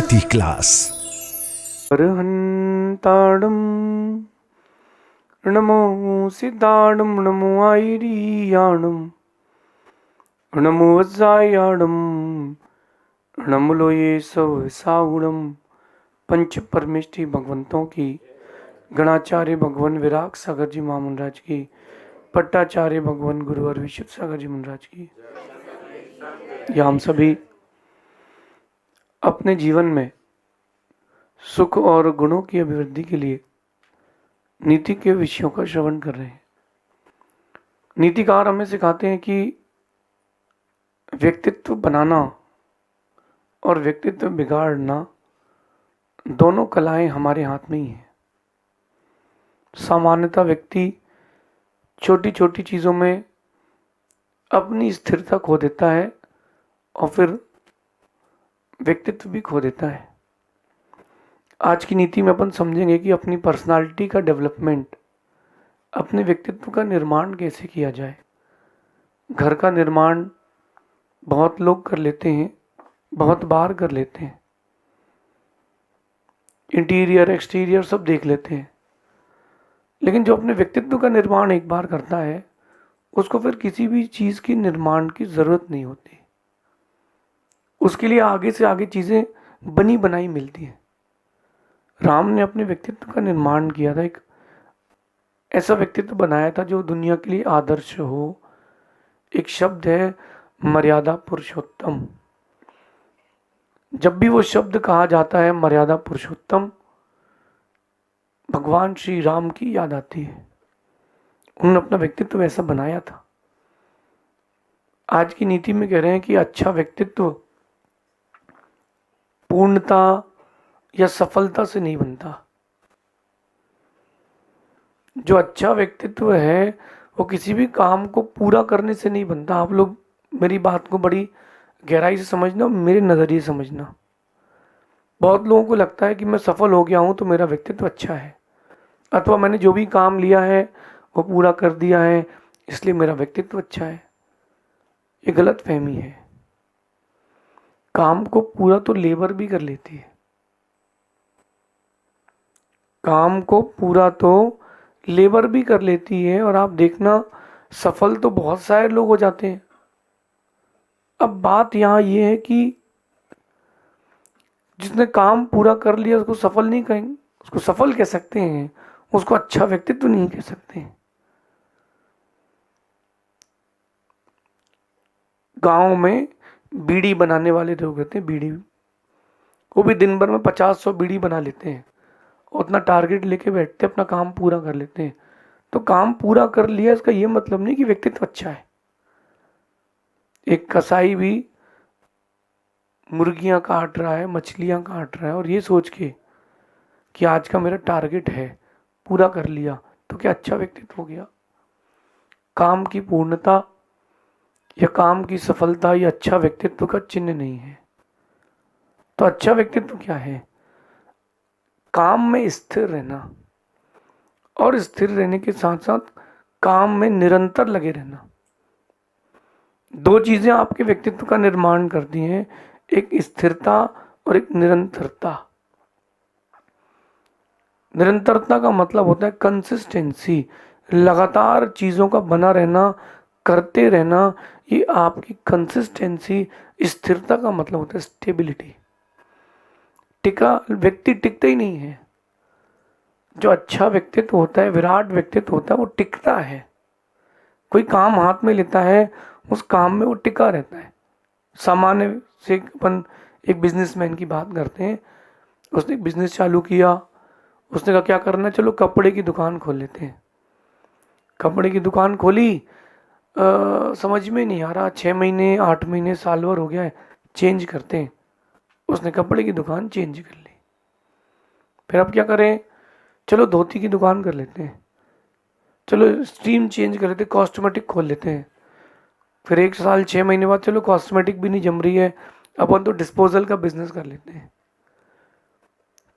नीति क्लास। अर्हन्ताडं नमो सिद्धाडं नमो आयरियाणं नमो वज्रायाणं नमो लोये सव साहुणं। पंच परमेष्टि भगवंतों की, गणाचार्य भगवान विराग सागर जी महामंडराज की, पट्टाचार्य भगवान गुरुवर विशुद्ध सागर जी महाराज की। ये हम सभी अपने जीवन में सुख और गुणों की अभिवृद्धि के लिए नीति के विषयों का श्रवण कर रहे हैं। नीतिकार हमें सिखाते हैं कि व्यक्तित्व बनाना और व्यक्तित्व बिगाड़ना दोनों कलाएं हमारे हाथ में ही हैं। सामान्यतः व्यक्ति छोटी छोटी चीज़ों में अपनी स्थिरता खो देता है और फिर व्यक्तित्व भी खो देता है। आज की नीति में अपन समझेंगे कि अपनी पर्सनालिटी का डेवलपमेंट, अपने व्यक्तित्व का निर्माण कैसे किया जाए। घर का निर्माण बहुत लोग कर लेते हैं, बहुत बार कर लेते हैं, इंटीरियर एक्सटीरियर सब देख लेते हैं, लेकिन जो अपने व्यक्तित्व का निर्माण एक बार करता है उसको फिर किसी भी चीज़ की निर्माण की ज़रूरत नहीं होती। उसके लिए आगे से आगे चीज़ें बनी बनाई मिलती हैं। राम ने अपने व्यक्तित्व का निर्माण किया था, एक ऐसा व्यक्तित्व बनाया था जो दुनिया के लिए आदर्श हो। एक शब्द है मर्यादा पुरुषोत्तम। जब भी वो शब्द कहा जाता है मर्यादा पुरुषोत्तम, भगवान श्री राम की याद आती है। उन्होंने अपना व्यक्तित्व ऐसा बनाया था। आज की नीति में कह रहे हैं कि अच्छा व्यक्तित्व पूर्णता या सफलता से नहीं बनता। जो अच्छा व्यक्तित्व है वो किसी भी काम को पूरा करने से नहीं बनता। आप लोग मेरी बात को बड़ी गहराई से समझना, मेरे नज़रिए समझना। बहुत लोगों को लगता है कि मैं सफल हो गया हूँ तो मेरा व्यक्तित्व अच्छा है, अथवा मैंने जो भी काम लिया है वो पूरा कर दिया है इसलिए मेरा व्यक्तित्व अच्छा है। ये गलत फहमी है। काम को पूरा तो लेबर भी कर लेती है। काम को पूरा तो लेबर भी कर लेती है और आप देखना सफल तो बहुत सारे लोग हो जाते हैं। अब बात यहाँ ये है कि जिसने काम पूरा कर लिया उसको सफल नहीं कहेंगे। उसको सफल कह सकते हैं, उसको अच्छा व्यक्तित्व नहीं कह सकते हैं। गांव में बीड़ी बनाने वाले लोग रहते हैं, बीड़ी वो भी दिन भर में 50-100 बीड़ी बना लेते हैं, उतना टारगेट लेके बैठते हैं, अपना काम पूरा कर लेते हैं। तो काम पूरा कर लिया इसका ये मतलब नहीं कि व्यक्तित्व अच्छा है। एक कसाई भी मुर्गियां काट रहा है, मछलियां काट रहा है और ये सोच के कि आज का मेरा टारगेट है, पूरा कर लिया, तो क्या अच्छा व्यक्तित्व हो गया? काम की पूर्णता या काम की सफलता या अच्छा व्यक्तित्व का चिन्ह नहीं है। तो अच्छा व्यक्तित्व क्या है? काम में स्थिर रहना और स्थिर रहने के साथ साथ काम में निरंतर लगे रहना। दो चीजें आपके व्यक्तित्व का निर्माण करती हैं, एक स्थिरता और एक निरंतरता। निरंतरता का मतलब होता है कंसिस्टेंसी, लगातार चीजों का बना रहना, करते रहना। ये आपकी कंसिस्टेंसी। स्थिरता का मतलब होता है स्टेबिलिटी। टिका व्यक्ति टिकता ही नहीं है। जो अच्छा व्यक्तित्व होता है, विराट व्यक्तित्व होता है, वो टिकता है। कोई काम हाथ में लेता है, उस काम में वो टिका रहता है। सामान्य से अपन एक बिजनेसमैन की बात करते हैं। उसने बिजनेस चालू किया, उसने कहा क्या करना है, चलो कपड़े की दुकान खोल लेते हैं। कपड़े की दुकान खोली, समझ में नहीं आ रहा, 6 महीने 8 महीने साल भर हो गया है, चेंज करते हैं। उसने कपड़े की दुकान चेंज कर ली। फिर अब क्या करें, चलो धोती की दुकान कर लेते हैं, चलो स्ट्रीम चेंज कर लेते हैं, कॉस्मेटिक खोल लेते हैं। फिर 1 साल 6 महीने बाद चलो कॉस्मेटिक भी नहीं जम रही है, अपन तो डिस्पोजल का बिजनेस कर लेते हैं।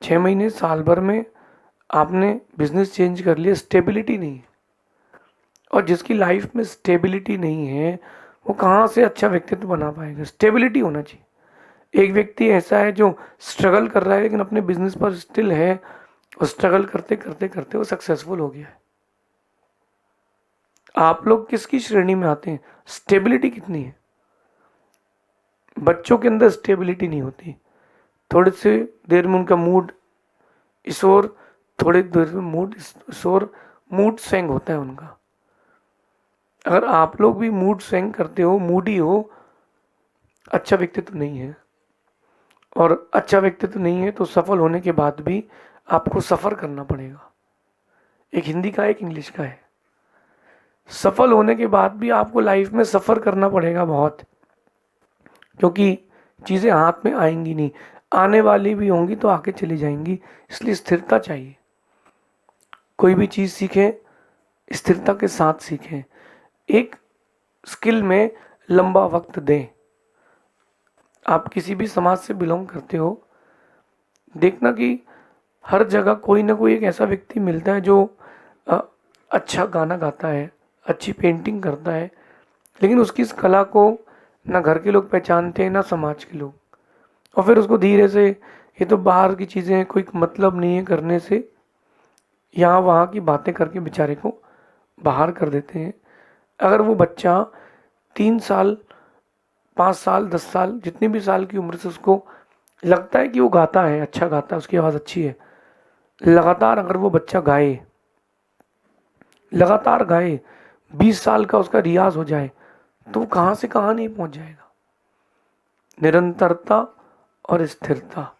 6 महीने साल भर में आपने बिजनेस चेंज कर लिया, स्टेबिलिटी नहीं है। और जिसकी लाइफ में स्टेबिलिटी नहीं है वो कहाँ से अच्छा व्यक्तित्व बना पाएगा? स्टेबिलिटी होना चाहिए। एक व्यक्ति ऐसा है जो स्ट्रगल कर रहा है लेकिन अपने बिजनेस पर स्टिल है, और स्ट्रगल करते करते करते वो सक्सेसफुल हो गया है। आप लोग किसकी श्रेणी में आते हैं? स्टेबिलिटी कितनी है? बच्चों के अंदर स्टेबिलिटी नहीं होती, थोड़ी सी देर में उनका मूड इस ओर, थोड़ी देर में मूड इस ओर, मूड स्विंग होता है उनका। अगर आप लोग भी मूड स्विंग करते हो, मूडी हो, अच्छा व्यक्तित्व नहीं है। और अच्छा व्यक्तित्व नहीं है तो सफल होने के बाद भी आपको सफ़र करना पड़ेगा। एक हिंदी का, एक इंग्लिश का है। सफल होने के बाद भी आपको लाइफ में सफ़र करना पड़ेगा बहुत, क्योंकि चीज़ें हाथ में आएंगी नहीं, आने वाली भी होंगी तो आके चली जाएंगी। इसलिए स्थिरता चाहिए। कोई भी चीज़ सीखें, स्थिरता के साथ सीखें। एक स्किल में लंबा वक्त दें। आप किसी भी समाज से बिलोंग करते हो, देखना कि हर जगह कोई ना कोई एक ऐसा व्यक्ति मिलता है जो अ, अच्छा गाना गाता है, अच्छी पेंटिंग करता है, लेकिन उसकी इस कला को ना घर के लोग पहचानते हैं ना समाज के लोग। और फिर उसको धीरे से, ये तो बाहर की चीज़ें हैं, कोई मतलब नहीं है करने से, यहाँ वहाँ की बातें करके बेचारे को बाहर कर देते हैं। अगर वो बच्चा 3 साल, 5 साल, 10 साल, जितनी भी साल की उम्र से उसको लगता है कि वो गाता है, अच्छा गाता है, उसकी आवाज़ अच्छी है, लगातार अगर वो बच्चा गाए, लगातार गाए, 20 साल का उसका रियाज हो जाए, तो वो कहाँ से कहाँ नहीं पहुँच जाएगा। निरंतरता और स्थिरता।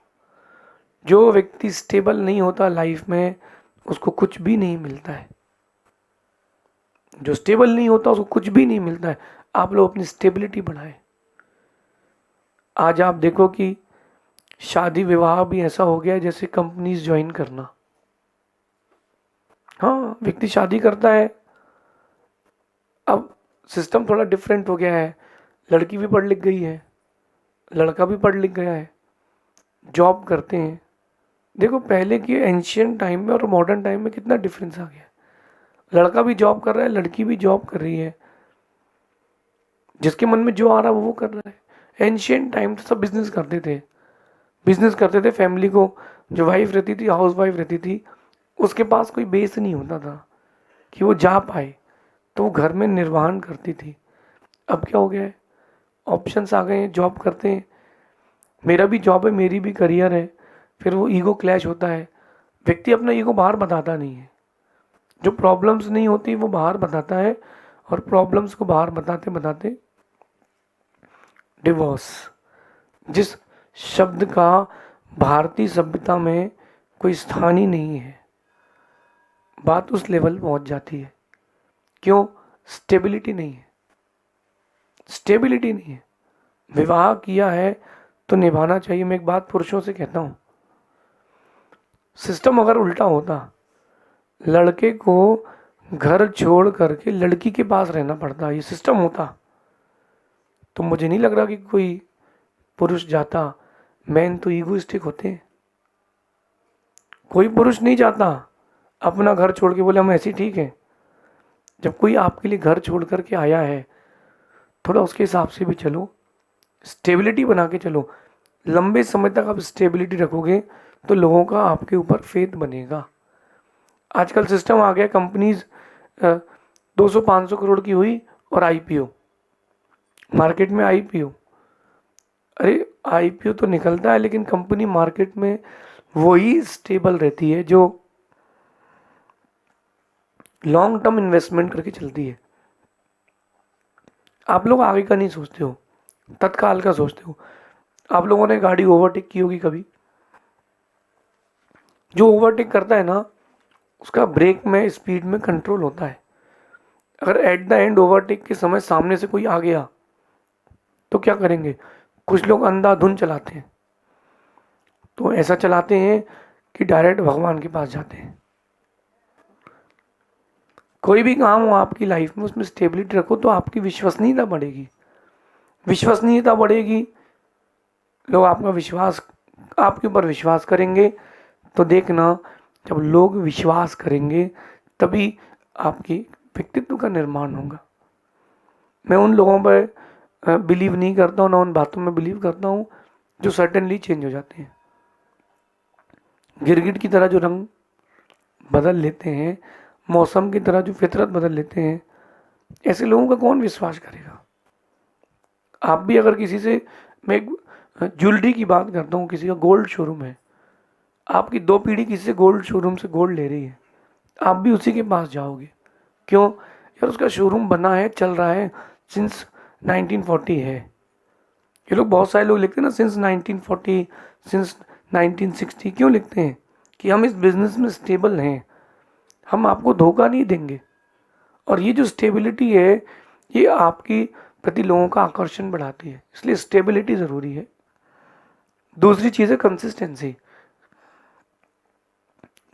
जो व्यक्ति स्टेबल नहीं होता लाइफ में, उसको कुछ भी नहीं मिलता है। जो स्टेबल नहीं होता उसको कुछ भी नहीं मिलता है। आप लोग अपनी स्टेबिलिटी बढ़ाएं। आज आप देखो कि शादी विवाह भी ऐसा हो गया है जैसे कंपनीज ज्वाइन करना। हाँ, व्यक्ति शादी करता है, अब सिस्टम थोड़ा डिफरेंट हो गया है। लड़की भी पढ़ लिख गई है, लड़का भी पढ़ लिख गया है, जॉब करते हैं। देखो पहले के एंशियंट टाइम में और मॉडर्न टाइम में कितना डिफरेंस आ गया। लड़का भी जॉब कर रहा है, लड़की भी जॉब कर रही है, जिसके मन में जो आ रहा है वो कर रहा है। एंशियंट टाइम तो सब बिजनेस करते थे, बिजनेस करते थे। फैमिली को, जो वाइफ रहती थी, हाउस वाइफ रहती थी, उसके पास कोई बेस नहीं होता था कि वो जा पाए, तो वो घर में निर्वहन करती थी। अब क्या हो गया है, ऑप्शंस आ गए हैं, जॉब करते हैं। मेरा भी जॉब है, मेरी भी करियर है, फिर वो ईगो क्लैश होता है। व्यक्ति अपना ईगो बाहर बताता नहीं है, जो प्रॉब्लम्स नहीं होती वो बाहर बताता है, और प्रॉब्लम्स को बाहर बताते बताते डिवोर्स, जिस शब्द का भारतीय सभ्यता में कोई स्थान ही नहीं है, बात उस लेवल पहुंच जाती है। क्यों? स्टेबिलिटी नहीं है, स्टेबिलिटी नहीं है। विवाह किया है तो निभाना चाहिए। मैं एक बात पुरुषों से कहता हूँ, सिस्टम अगर उल्टा होता, लड़के को घर छोड़ करके लड़की के पास रहना पड़ता, ये सिस्टम होता, तो मुझे नहीं लग रहा कि कोई पुरुष जाता। मैन तो ईगोइस्टिक होते हैं। कोई पुरुष नहीं जाता अपना घर छोड़ के बोले हम ऐसे ही ठीक है। जब कोई आपके लिए घर छोड़ करके आया है, थोड़ा उसके हिसाब से भी चलो, स्टेबिलिटी बना के चलो। लंबे समय तक आप स्टेबिलिटी रखोगे तो लोगों का आपके ऊपर फेथ बनेगा। आजकल सिस्टम आ गया, कंपनीज 200-500 करोड़ की हुई और आईपीओ, मार्केट में आईपीओ। अरे आईपीओ तो निकलता है, लेकिन कंपनी मार्केट में वही स्टेबल रहती है जो लॉन्ग टर्म इन्वेस्टमेंट करके चलती है। आप लोग आगे का नहीं सोचते हो, तत्काल का सोचते हो। आप लोगों ने गाड़ी ओवरटेक की होगी कभी? जो ओवरटेक करता है ना, उसका ब्रेक में, स्पीड में कंट्रोल होता है। अगर एट द एंड ओवरटेक के समय सामने से कोई आ गया तो क्या करेंगे? कुछ लोग अंधाधुन चलाते हैं, तो ऐसा चलाते हैं कि डायरेक्ट भगवान के पास जाते हैं। कोई भी काम हो आपकी लाइफ में, उसमें स्टेबिलिटी रखो तो आपकी विश्वसनीयता बढ़ेगी। विश्वसनीयता बढ़ेगी, लोग आपका विश्वास, आपके ऊपर विश्वास करेंगे। तो देखना, जब लोग विश्वास करेंगे तभी आपकी व्यक्तित्व का निर्माण होगा। मैं उन लोगों पर बिलीव नहीं करता हूँ, ना उन बातों में बिलीव करता हूँ जो सडनली चेंज हो जाते हैं, गिरगिट की तरह जो रंग बदल लेते हैं, मौसम की तरह जो फितरत बदल लेते हैं, ऐसे लोगों का कौन विश्वास करेगा। आप भी अगर किसी से, मैं एक ज्वेलरी की बात करता हूँ, किसी का गोल्ड शोरूम है, आपकी 2 पीढ़ी किसी से गोल्ड शोरूम से गोल्ड ले रही है, आप भी उसी के पास जाओगे। क्यों यार, उसका शोरूम बना है, चल रहा है, सिंस 1940 है। ये लोग, बहुत सारे लोग लिखते हैं ना सिंस 1940, सिंस 1960, क्यों लिखते हैं? कि हम इस बिजनेस में स्टेबल हैं, हम आपको धोखा नहीं देंगे। और ये जो स्टेबिलिटी है, ये आपकी प्रति लोगों का आकर्षण बढ़ाती है, इसलिए स्टेबिलिटी ज़रूरी है। दूसरी चीज़ है कंसिस्टेंसी,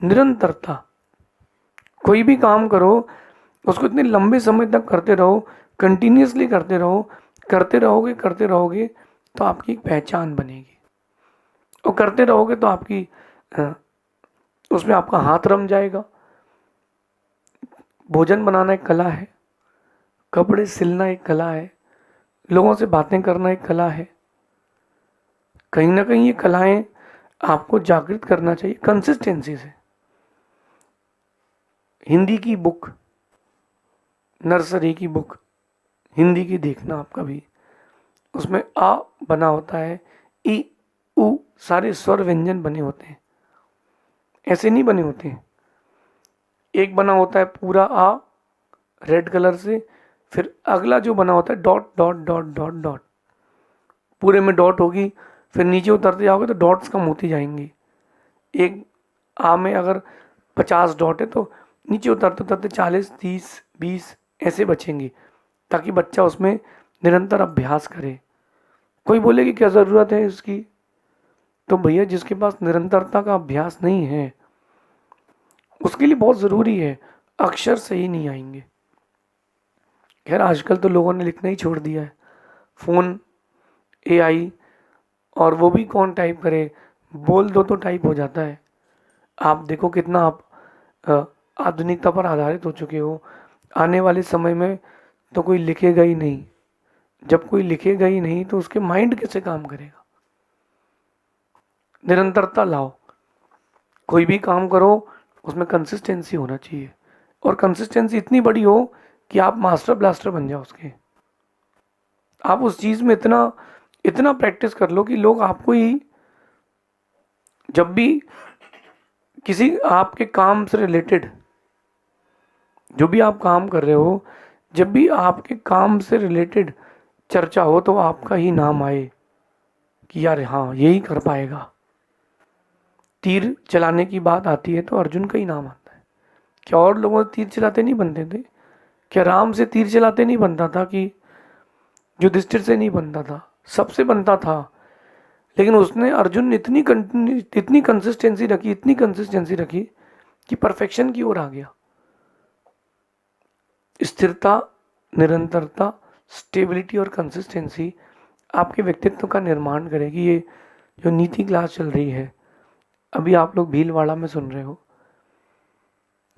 निरंतरता। कोई भी काम करो, उसको इतने लंबे समय तक करते रहो, कंटिन्यूसली करते रहोगे तो आपकी एक पहचान बनेगी। और करते रहोगे तो आपकी उसमें आपका हाथ रम जाएगा। भोजन बनाना एक कला है, कपड़े सिलना एक कला है, लोगों से बातें करना एक कला है। कहीं ना कहीं ये कलाएं आपको जागृत करना चाहिए कंसिस्टेंसी से। हिंदी की बुक, नर्सरी की बुक हिंदी की देखना आप कभी, उसमें आ बना होता है, ई उ सारे स्वर व्यंजन बने होते हैं, ऐसे नहीं बने होते हैं। एक बना होता है पूरा आ रेड कलर से, फिर अगला जो बना होता है dot dot dot dot dot, पूरे में डॉट होगी, फिर नीचे उतरते जाओगे तो डॉट्स कम होती जाएंगी। एक आ में अगर 50 डॉट है तो नीचे उतरते उतरते 40, 30, 20 ऐसे बचेंगी, ताकि बच्चा उसमें निरंतर अभ्यास करे। कोई बोले कि क्या ज़रूरत है इसकी, तो भैया जिसके पास निरंतरता का अभ्यास नहीं है उसके लिए बहुत ज़रूरी है, अक्षर सही नहीं आएंगे। खैर आजकल तो लोगों ने लिखना ही छोड़ दिया है, फ़ोन, एआई, और वो भी कौन टाइप करे, बोल दो तो टाइप हो जाता है। आप देखो कितना आप आधुनिकता पर आधारित हो चुके हो। आने वाले समय में तो कोई लिखेगा ही नहीं, जब कोई लिखेगा ही नहीं तो उसके माइंड कैसे काम करेगा। निरंतरता लाओ, कोई भी काम करो उसमें कंसिस्टेंसी होना चाहिए, और कंसिस्टेंसी इतनी बड़ी हो कि आप मास्टर ब्लास्टर बन जाओ उसके। आप उस चीज़ में इतना इतना प्रैक्टिस कर लो कि लोग आपको ही, जब भी किसी आपके काम से रिलेटेड, जो भी आप काम कर रहे हो, जब भी आपके काम से रिलेटेड चर्चा हो तो आपका ही नाम आए कि यार हाँ यही कर पाएगा। तीर चलाने की बात आती है तो अर्जुन का ही नाम आता है। क्या और लोगों से तीर चलाते नहीं बनते थे? क्या राम से तीर चलाते नहीं बनता था? कि युधिष्ठिर से नहीं बनता था? सबसे बनता था। लेकिन उसने, अर्जुन ने इतनी कंसिस्टेंसी रखी कि परफेक्शन की ओर आ गया। स्थिरता, निरंतरता, स्टेबिलिटी और कंसिस्टेंसी आपके व्यक्तित्व का निर्माण करेगी। ये जो नीति क्लास चल रही है, अभी आप लोग भीलवाड़ा में सुन रहे हो,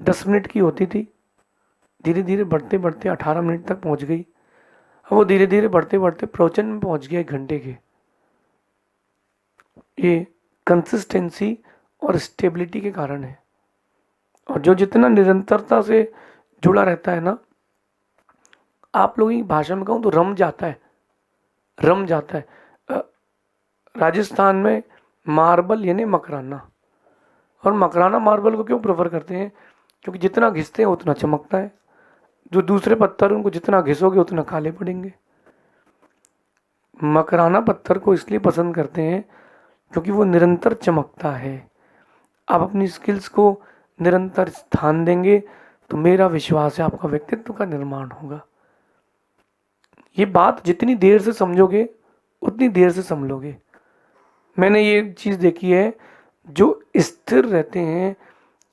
10 मिनट की होती थी, धीरे धीरे बढ़ते बढ़ते 18 मिनट तक पहुंच गई। अब वो धीरे धीरे बढ़ते बढ़ते प्रवचन में पहुंच गया 1 घंटे के। ये कंसिस्टेंसी और स्टेबिलिटी के कारण है। और जो जितना निरंतरता से जुड़ा रहता है ना, आप लोगों की भाषा में कहूँ तो रम जाता है, रम जाता है। राजस्थान में मार्बल यानी मकराना, और मकराना मार्बल को क्यों प्रेफर करते हैं? क्योंकि जितना घिसते हैं उतना चमकता है। जो दूसरे पत्थर उनको जितना घिसोगे उतना काले पड़ेंगे। मकराना पत्थर को इसलिए पसंद करते हैं क्योंकि वो निरंतर चमकता है। आप अपनी स्किल्स को निरंतर स्थान देंगे तो मेरा विश्वास है आपका व्यक्तित्व का निर्माण होगा। ये बात जितनी देर से समझोगे उतनी देर से समझोगे। मैंने ये चीज़ देखी है, जो स्थिर रहते हैं,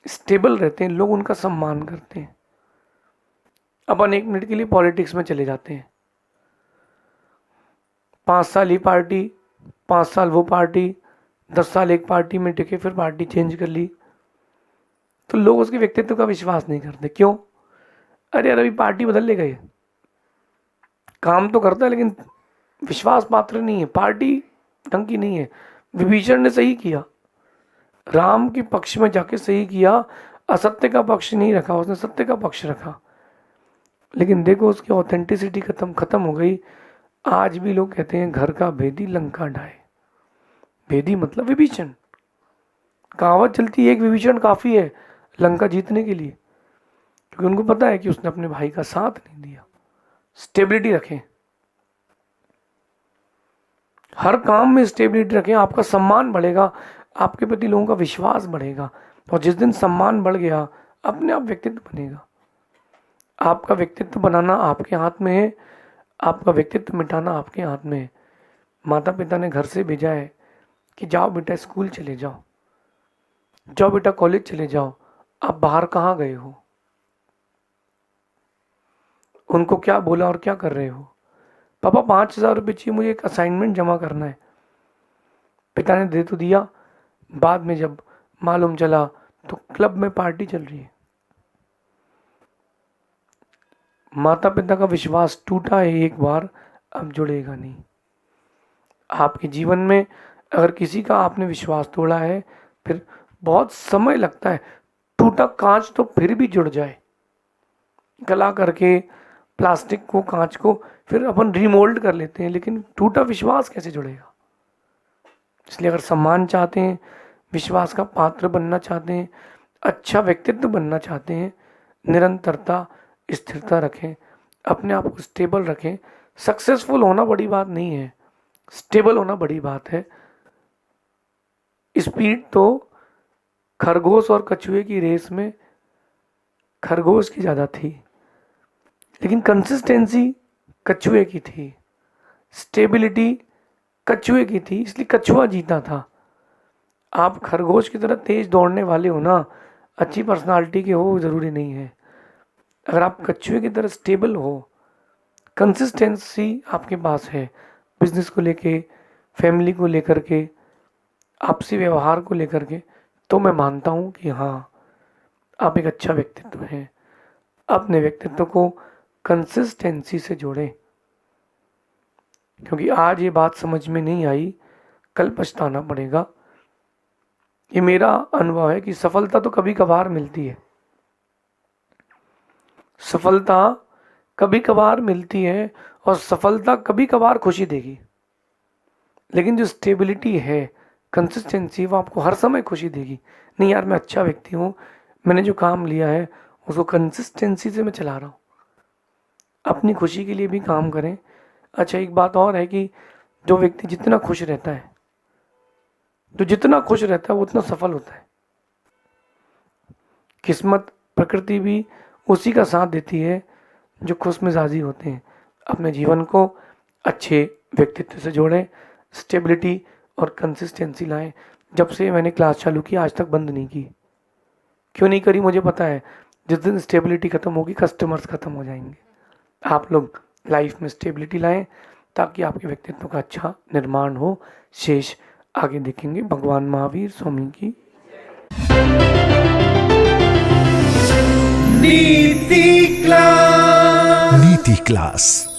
स्टेबल रहते हैं, लोग उनका सम्मान करते हैं। अपन 1 मिनट के लिए पॉलिटिक्स में चले जाते हैं, 5 साल ये पार्टी, 5 साल वो पार्टी, 10 साल एक पार्टी में टिके, फिर पार्टी चेंज कर ली, तो लोग उसके व्यक्तित्व का विश्वास नहीं करते। क्यों? अरे यार अभी पार्टी बदल ले गए, काम तो करता है लेकिन विश्वास पात्र नहीं है। पार्टी ढंग की नहीं है। विभीषण ने सही किया, राम के पक्ष में जाके सही किया, असत्य का पक्ष नहीं रखा, उसने सत्य का पक्ष रखा। लेकिन देखो उसकी ऑथेंटिसिटी खत्म हो गई। आज भी लोग कहते हैं घर का भेदी लंका ढाए। भेदी मतलब विभीषण। कहावत चलती है एक विभीषण काफी है लंका जीतने के लिए, क्योंकि उनको पता है कि उसने अपने भाई का साथ नहीं दिया। स्टेबिलिटी रखें, हर काम में स्टेबिलिटी रखें, आपका सम्मान बढ़ेगा, आपके प्रति लोगों का विश्वास बढ़ेगा। और जिस दिन सम्मान बढ़ गया अपने आप व्यक्तित्व बनेगा। आपका व्यक्तित्व बनाना आपके हाथ में है, आपका व्यक्तित्व मिटाना आपके हाथ में है। माता पिता ने घर से भेजा है कि जाओ बेटा स्कूल चले जाओ, जाओ बेटा कॉलेज चले जाओ, आप बाहर कहाँ गए हो, उनको क्या बोला और क्या कर रहे हो। पापा 5,000 रुपये चाहिए, मुझे एक असाइनमेंट जमा करना है। पिता ने दे तो दिया, बाद में जब मालूम चला तो क्लब में पार्टी चल रही है। माता पिता का विश्वास टूटा है एक बार, अब जुड़ेगा नहीं। आपके जीवन में अगर किसी का आपने विश्वास तोड़ा है, फिर बहुत समय लगता है। टूटा कांच तो फिर भी जुड़ जाए, गला करके प्लास्टिक को, कांच को फिर अपन रिमोल्ड कर लेते हैं, लेकिन टूटा विश्वास कैसे जुड़ेगा। इसलिए अगर सम्मान चाहते हैं, विश्वास का पात्र बनना चाहते हैं, अच्छा व्यक्तित्व बनना चाहते हैं, निरंतरता, स्थिरता रखें, अपने आप को स्टेबल रखें। सक्सेसफुल होना बड़ी बात नहीं है, स्टेबल होना बड़ी बात है। स्पीड तो खरगोश और कछुए की रेस में खरगोश की ज़्यादा थी, लेकिन कंसिस्टेंसी कछुए की थी, स्टेबिलिटी कछुए की थी, इसलिए कछुआ जीता था। आप खरगोश की तरह तेज दौड़ने वाले हो ना, अच्छी पर्सनालिटी के हो ज़रूरी नहीं है। अगर आप कछुए की तरह स्टेबल हो, कंसिस्टेंसी आपके पास है, बिजनेस को लेके, फैमिली को लेकर के, आपसी व्यवहार को लेकर के, तो मैं मानता हूँ कि हाँ आप एक अच्छा व्यक्तित्व हैं। अपने व्यक्तित्व को कंसिस्टेंसी से जोड़ें, क्योंकि आज ये बात समझ में नहीं आई, कल पछताना पड़ेगा। ये मेरा अनुभव है कि सफलता तो कभी कभार मिलती है, सफलता कभी कभार मिलती है, और सफलता कभी कभार खुशी देगी, लेकिन जो स्टेबिलिटी है, कंसिस्टेंसी, वो आपको हर समय खुशी देगी। नहीं यार मैं अच्छा व्यक्ति हूँ, मैंने जो काम लिया है उसको कंसिस्टेंसी से मैं चला रहा हूँ। अपनी खुशी के लिए भी काम करें। अच्छा एक बात और है कि जो व्यक्ति जितना खुश रहता है, जो जितना खुश रहता है वो उतना सफल होता है। किस्मत, प्रकृति भी उसी का साथ देती है जो खुश मिजाजी होते हैं। अपने जीवन को अच्छे व्यक्तित्व से जोड़ें, स्टेबिलिटी और कंसिस्टेंसी लाएं। जब से मैंने क्लास चालू की आज तक बंद नहीं की। क्यों नहीं करी मुझे पता है, जिस दिन स्टेबिलिटी खत्म होगी कस्टमर्स खत्म हो जाएंगे। आप लोग लाइफ में स्टेबिलिटी लाएं ताकि आपके व्यक्तित्व का अच्छा निर्माण हो। शेष आगे देखेंगे। भगवान महावीर स्वामी की नीति क्लास।